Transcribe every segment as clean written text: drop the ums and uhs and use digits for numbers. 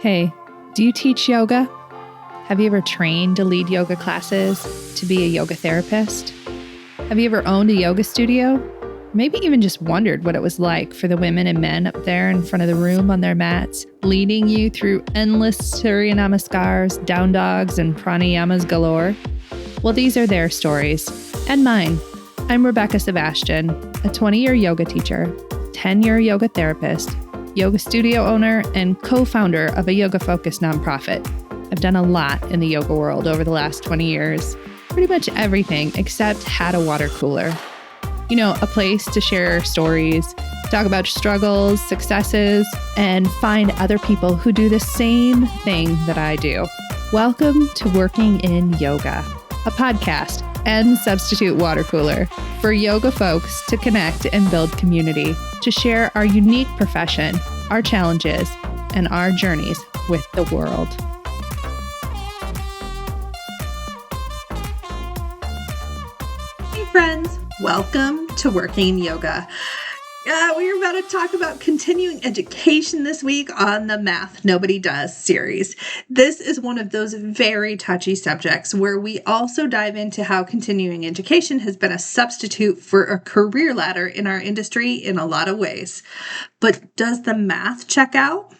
Hey, do you teach yoga? Have you ever trained to lead yoga classes, to be a yoga therapist? Have you ever owned a yoga studio? Maybe even just wondered what it was like for the women and men up there in front of the room on their mats, leading you through endless Surya Namaskars, down dogs, and pranayamas galore? Well, these are their stories, and mine. I'm Rebecca Sebastian, a 20-year yoga teacher, 10-year yoga therapist, yoga studio owner, and co-founder of a yoga-focused nonprofit. I've done a lot in the yoga world over the last 20 years. Pretty much everything except had a water cooler. You know, a place to share stories, talk about struggles, successes, and find other people who do the same thing that I do. Welcome to Working in Yoga, a podcast and substitute water cooler for yoga folks to connect and build community, to share our unique profession, our challenges, and our journeys with the world. Hey friends, welcome to Working in Yoga. We're about to talk about continuing education this week on the Math Nobody Does series. This is one of those very touchy subjects where we also dive into how continuing education has been a substitute for a career ladder in our industry in a lot of ways. But does the math check out?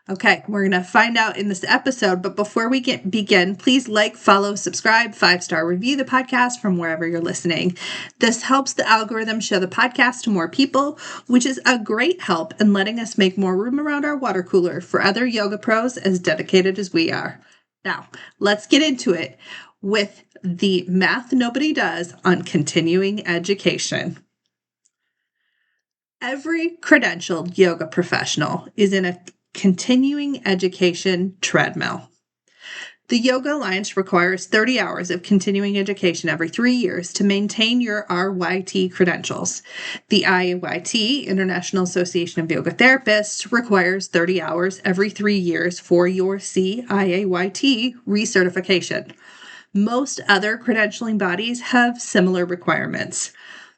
Okay, we're going to find out in this episode, but before we begin, please like, follow, subscribe, 5-star review the podcast from wherever you're listening. This helps the algorithm show the podcast to more people, which is a great help in letting us make more room around our water cooler for other yoga pros as dedicated as we are. Now, let's get into it with the Math Nobody Does on continuing education. Every credentialed yoga professional is in a continuing education treadmill. The Yoga Alliance requires 30 hours of continuing education every 3 years to maintain your RYT credentials. The IAYT, International Association of Yoga Therapists, requires 30 hours every 3 years for your CIAYT recertification. Most other credentialing bodies have similar requirements.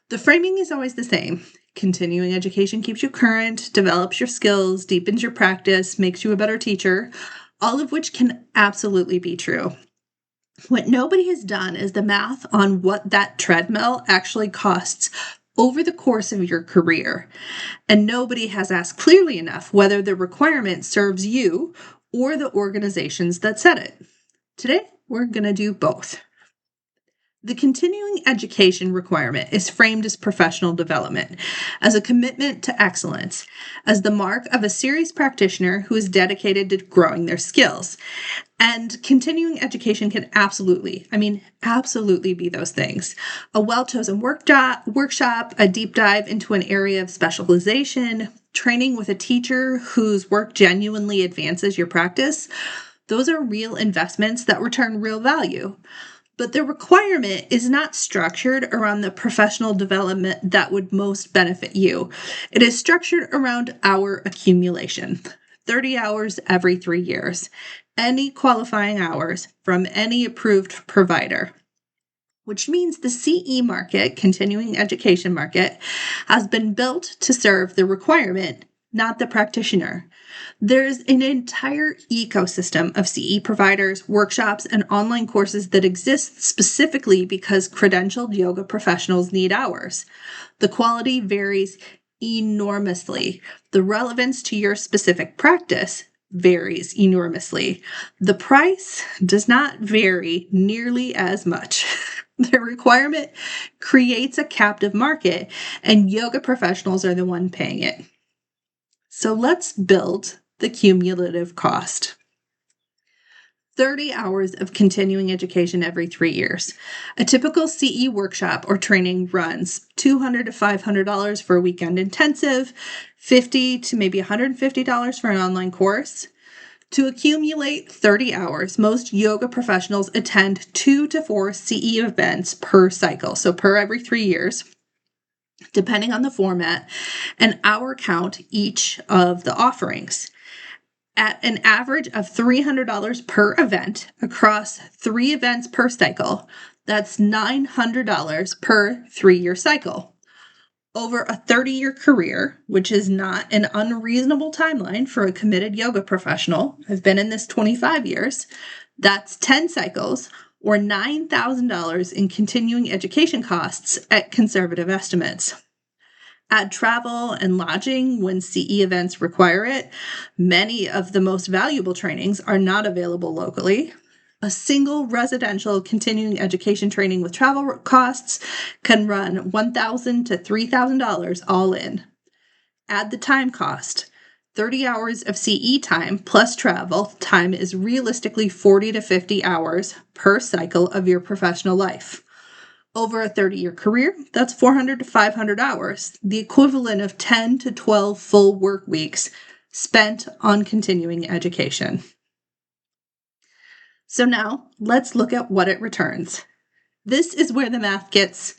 The framing is always the same. Continuing education keeps you current, develops your skills, deepens your practice, makes you a better teacher, all of which can absolutely be true. What nobody has done is the math on what that treadmill actually costs over the course of your career. And nobody has asked clearly enough whether the requirement serves you or the organizations that set it. Today, we're going to do both. The continuing education requirement is framed as professional development, as a commitment to excellence, as the mark of a serious practitioner who is dedicated to growing their skills. And continuing education can absolutely be those things. A well-chosen workshop, a deep dive into an area of specialization, training with a teacher whose work genuinely advances your practice. Those are real investments that return real value. But the requirement is not structured around the professional development that would most benefit you. It is structured around hour accumulation, 30 hours every 3 years, any qualifying hours from any approved provider, which means the CE market, continuing education market, has been built to serve the requirement, not the practitioner. There's an entire ecosystem of CE providers, workshops, and online courses that exist specifically because credentialed yoga professionals need hours. The quality varies enormously. The relevance to your specific practice varies enormously. The price does not vary nearly as much. The requirement creates a captive market, and yoga professionals are the one paying it. So let's build the cumulative cost. 30 hours of continuing education every 3 years. A typical CE workshop or training runs $200 to $500 for a weekend intensive, $50 to maybe $150 for an online course. To accumulate 30 hours, most yoga professionals attend 2 to 4 CE events per cycle, so per every 3 years, depending on the format, and hour count each of the offerings. At an average of $300 per event across 3 events per cycle, that's $900 per 3-year cycle. Over a 30-year career, which is not an unreasonable timeline for a committed yoga professional, I've been in this 25 years, that's 10 cycles or $9,000 in continuing education costs at conservative estimates. Add travel and lodging when CE events require it. Many of the most valuable trainings are not available locally. A single residential continuing education training with travel costs can run $1,000 to $3,000 all in. Add the time cost. 30 hours of CE time plus travel time is realistically 40 to 50 hours per cycle of your professional life. Over a 30-year career, that's 400 to 500 hours, the equivalent of 10 to 12 full work weeks spent on continuing education. So now let's look at what it returns. This is where the math gets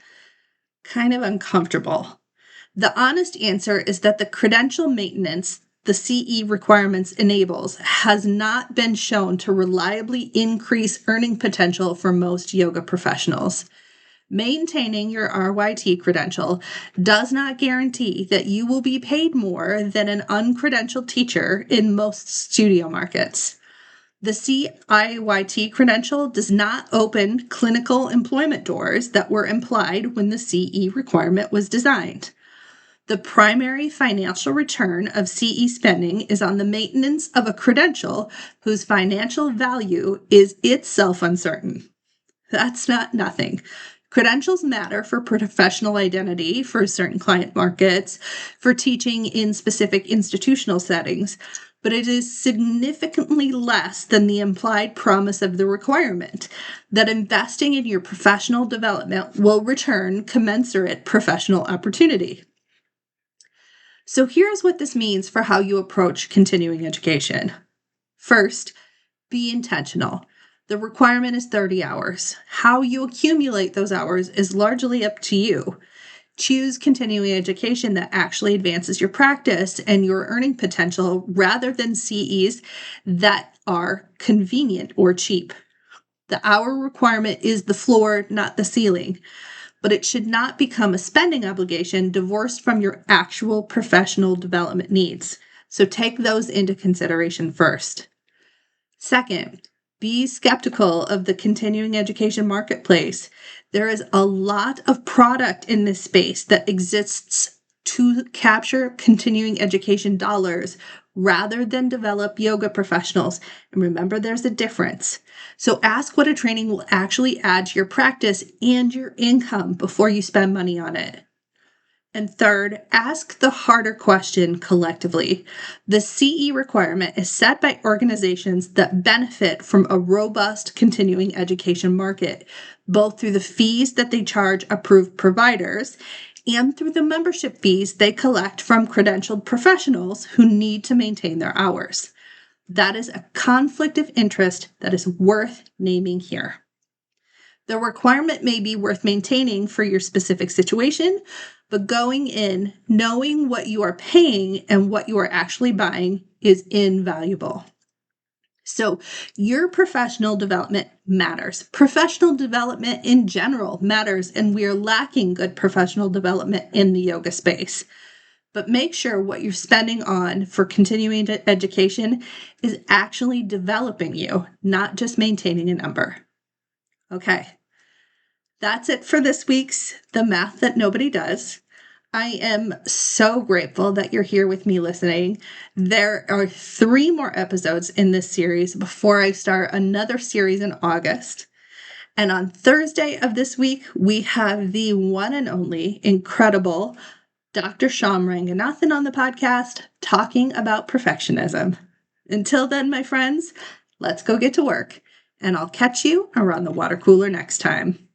kind of uncomfortable. The honest answer is that the credential maintenance the CE requirements enables has not been shown to reliably increase earning potential for most yoga professionals. Maintaining your RYT credential does not guarantee that you will be paid more than an uncredentialed teacher in most studio markets. The CIYT credential does not open clinical employment doors that were implied when the CE requirement was designed. The primary financial return of CE spending is on the maintenance of a credential whose financial value is itself uncertain. That's not nothing. Credentials matter for professional identity, for certain client markets, for teaching in specific institutional settings, but it is significantly less than the implied promise of the requirement that investing in your professional development will return commensurate professional opportunity. So here's what this means for how you approach continuing education. First, be intentional. The requirement is 30 hours. How you accumulate those hours is largely up to you. Choose continuing education that actually advances your practice and your earning potential rather than CEs that are convenient or cheap. The hour requirement is the floor, not the ceiling, but it should not become a spending obligation divorced from your actual professional development needs. So take those into consideration first. Second, be skeptical of the continuing education marketplace. There is a lot of product in this space that exists to capture continuing education dollars rather than develop yoga professionals. And remember, there's a difference. So ask what a training will actually add to your practice and your income before you spend money on it. And third, ask the harder question collectively. The CE requirement is set by organizations that benefit from a robust continuing education market, both through the fees that they charge approved providers and through the membership fees they collect from credentialed professionals who need to maintain their hours. That is a conflict of interest that is worth naming here. The requirement may be worth maintaining for your specific situation, but going in, knowing what you are paying and what you are actually buying is invaluable. So your professional development matters. Professional development in general matters, and we are lacking good professional development in the yoga space. But make sure what you're spending on for continuing education is actually developing you, not just maintaining a number. Okay. That's it for this week's The Math That Nobody Does. I am so grateful that you're here with me listening. There are 3 more episodes in this series before I start another series in August. And on Thursday of this week, we have the one and only incredible Dr. Shyam Ranganathan on the podcast talking about perfectionism. Until then, my friends, let's go get to work, and I'll catch you around the water cooler next time.